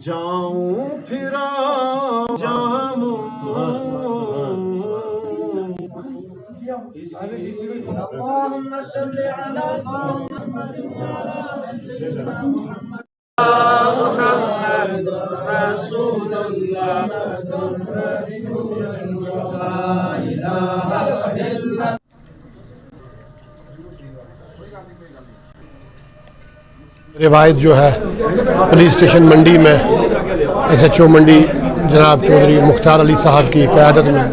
جاؤں پھرا اللهم صل على محمد وعلى سيدنا محمد محمد رسول الله لا إله إلا روایت جو ہے پولیس اسٹیشن منڈی میں ایس ایچ او منڈی جناب چودھری مختار علی صاحب کی قیادت میں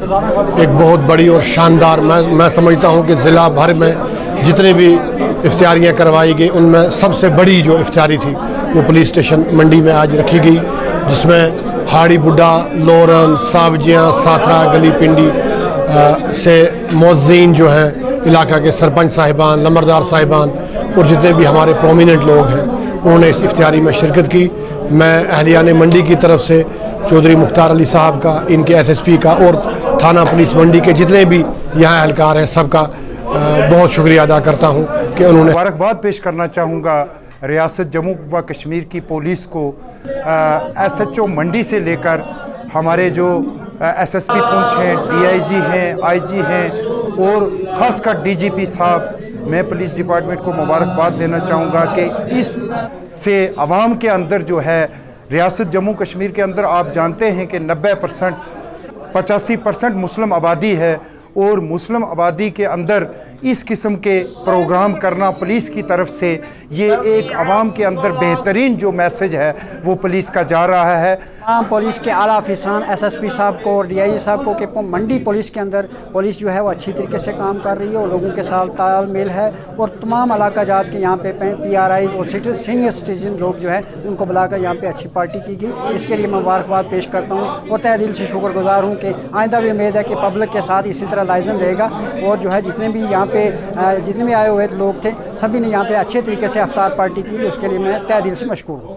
ایک بہت بڑی اور شاندار میں سمجھتا ہوں کہ ضلع بھر میں جتنے بھی افطاریاں کروائی گئی ان میں سب سے بڑی جو افطاری تھی وہ پولیس اسٹیشن منڈی میں آج رکھی گئی، جس میں ہاڑی بڈھا، لورن، ساوجیاں، ساترا، گلی پنڈی سے موذین جو ہیں، علاقہ کے سرپنچ صاحبان، لمبردار صاحبان اور جتنے بھی ہمارے پرومیننٹ لوگ ہیں انہوں نے اس افطاری میں شرکت کی۔ میں اہلیان منڈی کی طرف سے چودھری مختار علی صاحب کا، ان کے ایس ایس پی کا اور تھانہ پولیس منڈی کے جتنے بھی یہاں اہلکار ہیں سب کا بہت شکریہ ادا کرتا ہوں کہ انہوں نے مبارکباد پیش کرنا چاہوں گا ریاست جموں و کشمیر کی پولیس کو، ایس ایچ او منڈی سے لے کر ہمارے جو ایس ایس پی پونچھ ہیں، ڈی آئی جی ہیں، آئی جی ہیں اور خاص کر ڈی جی پی صاحب، میں پولیس ڈپارٹمنٹ کو مبارکباد دینا چاہوں گا کہ اس سے عوام کے اندر جو ہے ریاست جموں کشمیر کے اندر آپ جانتے ہیں کہ 85% مسلم آبادی ہے، اور مسلم آبادی کے اندر اس قسم کے پروگرام کرنا پولیس کی طرف سے یہ ایک عوام کے اندر بہترین جو میسج ہے وہ پولیس کا جا رہا ہے۔ تمام پولیس کے اعلیٰ افسران، ایس ایس پی صاحب کو اور ڈی آئی جی صاحب کو کہ منڈی پولیس کے اندر پولیس جو ہے وہ اچھی طریقے سے کام کر رہی ہے اور لوگوں کے ساتھ تال میل ہے، اور تمام علاقہ جات کے یہاں پہ پی آر آئی اور سینئر سٹیزن لوگ جو ہیں ان کو بلا کر یہاں پہ اچھی پارٹی کی گئی، اس کے لیے میں مبارکباد پیش کرتا ہوں اور تہ دل سے شکر گزار ہوں کہ آئندہ بھی امید ہے کہ پبلک کے ساتھ اسی طرح لائزن رہے گا، اور جو ہے جتنے بھی یہاں پہ جتنے بھی آئے ہوئے لوگ تھے سبھی نے یہاں پہ اچھے طریقے سے افطار پارٹی کی، اس کے لیے میں تہ دل سے مشکور ہوں۔